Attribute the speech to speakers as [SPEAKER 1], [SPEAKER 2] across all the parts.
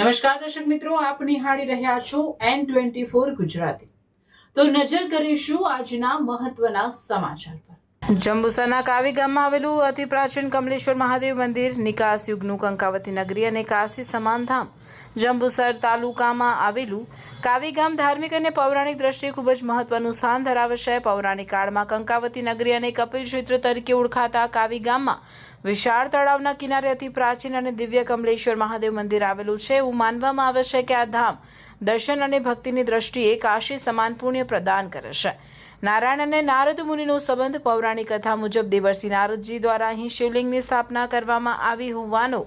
[SPEAKER 1] નમસ્કાર દર્શક મિત્રો, આપ નિહાળી રહ્યા છો N24 ગુજરાતી। તો નજર કરીશું આજના મહત્વના સમાચાર પર। જંબુસરના કાવી ગામમાં આવેલું અતિ પ્રાચીન કમલેશ્વર મહાદેવ મંદિર નિકાસ યુગનું કંકાવતી નગરી અને કાશી સમાન ધામ જંબુસર તાલુકામાં આવેલું કાવી ગામ ધાર્મિક અને પૌરાણિક દ્રષ્ટિએ ખૂબ જ મહત્વનું સ્થાન ધરાવે છે। પૌરાણિક કાળમાં કંકાવતી નગરી અને કપિલ ક્ષેત્ર તરીકે ઓળખાતા કાવી ગામમાં વિશાળ તળાવના કિનારે અતિ પ્રાચીન અને દિવ્ય કમલેશ્વર મહાદેવ મંદિર આવેલું છે। એવું માનવામાં આવે છે કે આ ધામ દર્શન અને ભક્તિની દ્રષ્ટિએ કાશી સમાન પુણ્ય પ્રદાન કરે છે। નારાયણ અને નારદ મુનિનો સંબંધ પૌરાણિક કથા મુજબ દેવર્ષિ નારદજી દ્વારા અહીં શિવલિંગની સ્થાપના કરવામાં આવી હોવાનો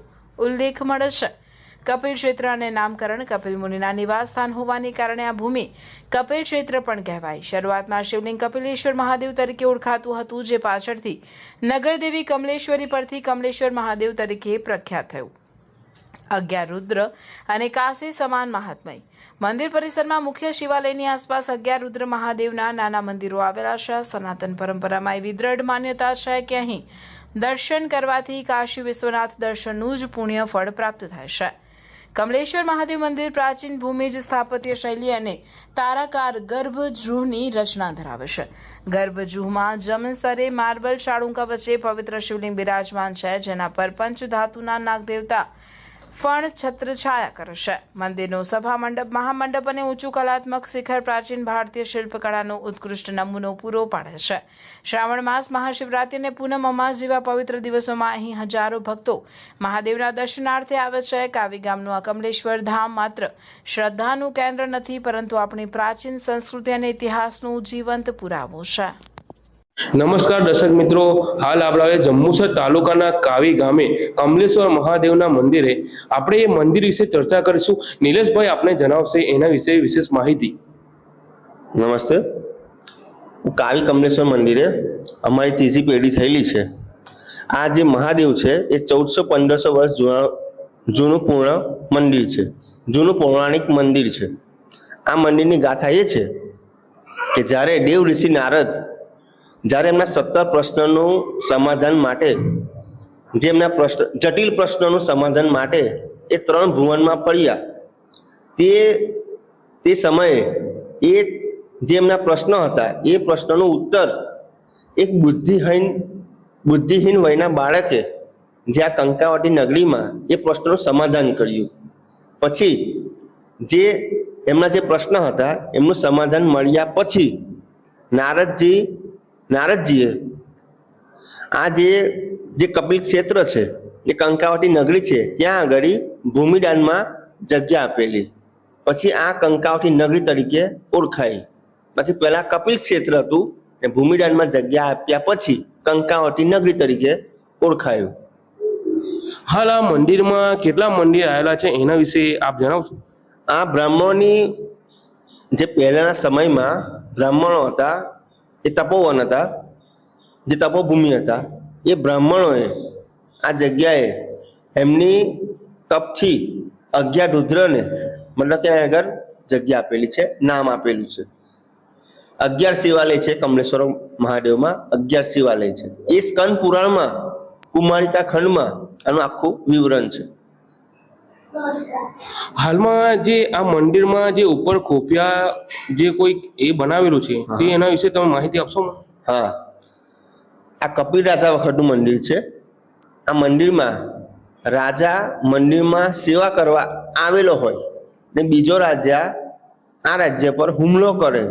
[SPEAKER 1] ઉલ્લેખ મળે છે। કપિલ ક્ષેત્ર અને નામકરણ કપિલ મુનિના નિવાસ સ્થાન હોવાને કારણે આ ભૂમિ કપિલ ક્ષેત્ર પણ કહેવાય। શરૂઆતમાં શિવલિંગ કપિલેશ્વર મહાદેવ તરીકે ઓળખાતું હતું, જે પાછળથી નગરદેવી કમલેશ્વરી પરથી કમલેશ્વર મહાદેવ તરીકે પ્રખ્યાત થયું। 11 રુદ્ર અને કાશી સમાન મહાત્મય મંદિર પરિસરમાં મુખ્ય શિવાલયની આસપાસ 11 રુદ્ર મહાદેવના નાના મંદિરો આવેલા છે। સનાતન પરંપરામાં એવી દ્રઢ માન્યતા છે કે અહીં દર્શન કરવાથી કાશી વિશ્વનાથ દર્શનનું જ પુણ્ય ફળ પ્રાપ્ત થાય છે। કમલેશ્વર મહાદેવ મંદિર પ્રાચીન ભૂમિજ સ્થાપત્ય શૈલી અને તારાકાર ગર્ભગૃહની રચના ધરાવે છે। ગર્ભગૃહમાં જમીન સ્તરે માર્બલ શાળુંકા વચ્ચે પવિત્ર શિવલિંગ બિરાજમાન છે, જેના પર પંચધાતુના નાગદેવતા ફણ છત્રછાયા કરે છે। મંદિરનો સભા મંડપ, મહામંડપ અને ઊંચું કલાત્મક શિખર પ્રાચીન ભારતીય શિલ્પકળાનો ઉત્કૃષ્ટ નમૂનો પૂરો પાડે છે। શ્રાવણ માસ, મહાશિવરાત્રિ અને પૂનમ અમાસ જેવા પવિત્ર દિવસોમાં અહીં હજારો ભક્તો મહાદેવના દર્શનાર્થે આવે છે। કાવી ગામનું આ કમલેશ્વર ધામ માત્ર શ્રદ્ધાનું કેન્દ્ર નથી, પરંતુ આપણી પ્રાચીન સંસ્કૃતિ અને ઇતિહાસનો જીવંત પુરાવો છે।
[SPEAKER 2] નમસ્કાર દર્શક મિત્રો, હાલ આપણે જંબુસર તાલુકાના કાવી ગામે કમલેશ્વર મહાદેવના મંદિરે આપણે એ મંદિર વિશે ચર્ચા કરીશું। નિલેશભાઈ આપણે જણાવશે એના વિશે વિશેષ માહિતી।
[SPEAKER 3] નમસ્તે। કાવી કમલેશ્વર મંદિરે અમારી ત્રીજી પેઢી થયેલી છે। આ જે મહાદેવ છે એ 1400-1500 વર્ષ જૂનું પૂર્ણ મંદિર છે, જૂનું પૌરાણિક મંદિર છે। આ મંદિરની ગાથા એ છે કે જ્યારે દેવ ઋષિ નારદ જ્યારે એમના 17 પ્રશ્નોનું સમાધાન માટે, જે એમના જટિલ પ્રશ્નોનું સમાધાન માટે એ 3 ભુવનમાં પડ્યા, તે સમયે એ જે એમના પ્રશ્નો હતા એ પ્રશ્નોનો ઉત્તર એક બુદ્ધિહીન વયના બાળકે જે આ કંકાવટી નગરીમાં એ પ્રશ્નોનું સમાધાન કર્યું। પછી જે એમના જે પ્રશ્ન હતા એમનું સમાધાન મળ્યા પછી નારદજીએ આ જે કપિલ ક્ષેત્ર છે, એ કંકાવટી નગરી છે, ત્યાં આગળ ભૂમિદાનમાં જગ્યા આપેલી। પછી આ કંકાવટી નગરી તરીકે ઓળખાઈ। બાકી પહેલા કપિલ ક્ષેત્ર હતું, એ ભૂમિદાનમાં જગ્યા આપ્યા પછી કંકાવટી નગરી તરીકે ઓળખાયું।
[SPEAKER 2] હાલ આ મંદિરમાં કેટલા મંદિર આવેલા છે એના વિશે આપ જણાવશો?
[SPEAKER 3] આ બ્રાહ્મણોની જે પહેલાના સમયમાં બ્રાહ્મણો હતા, એ તપોવન હતા, જે તપોભૂમિ હતા, એ બ્રાહ્મણોએ આ જગ્યાએ એમની તપથી 11 રુદ્રને મતલબ કે આગળ જગ્યા આપેલી છે, નામ આપેલું છે। 11 શિવાલય છે કમલેશ્વર મહાદેવમાં, 11 શિવાલય છે। એ સ્કંદ પુરાણમાં કુમારિકા ખંડમાં આનું આખું વિવરણ છે।
[SPEAKER 2] હાલમાં જે આ મંદિરમાં જે ઉપર ખોપિયા જે કોઈ એ બનાવેલું છે તે એના વિશે તમે માહિતી આપશો?
[SPEAKER 3] હા, આ કપિલ રાજા વખતનું મંદિર છે। આ મંદિરમાં રાજા મંદિરમાં સેવા કરવા આવેલો હોય ને બીજો રાજા આ રાજ્ય પર હુમલો કરે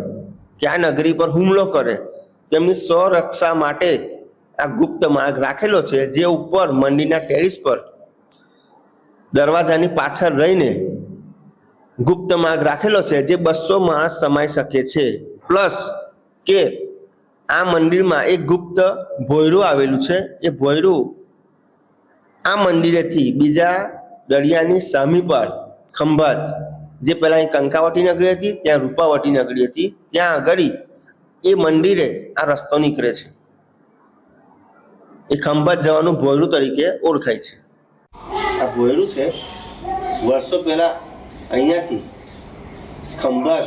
[SPEAKER 3] કે આ નગરી પર હુમલો કરે, તેમની સ્વરક્ષા માટે આ ગુપ્ત માર્ગ રાખેલો છે, જે ઉપર મંદિરના ટેરેસ પર દરવાજાની પાછળ રહીને ગુપ્ત માર્ગ રાખેલો છે, જે 200 માણસ સમાઈ શકે છે। પ્લસ કે આ મંદિરમાં એક ગુપ્ત ભોયરું આવેલું છે। એ ભોયરું આ મંદિરેથી બીજા દરિયાની સામી પર ખંભાત, જે પહેલા અહીં કંકાવટી નગરી હતી ત્યાં રૂપાવટી નગરી હતી, ત્યાં આગળ એ મંદિરે આ રસ્તો નીકળે છે। એ ખંભાત જવાનું ભોયરું તરીકે ઓળખાય છે। આ ભોયરું છે, વર્ષો પહેલા અહીંયાથી ખંભાત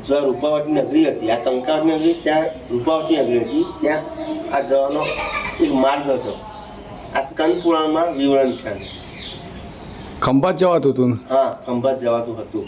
[SPEAKER 3] જ્યાં રૂપાવટી નગરી હતી, આ કંકાવટી નગરી ત્યાં રૂપાવટી નગરી હતી, ત્યાં આ જવાનો એક માર્ગ હતો। આ સ્કંદ પુરાણમાં વિવરણ છે।
[SPEAKER 4] ખંભાત જવાતું હતું ને?
[SPEAKER 3] હા, ખંભાત જવાતું હતું.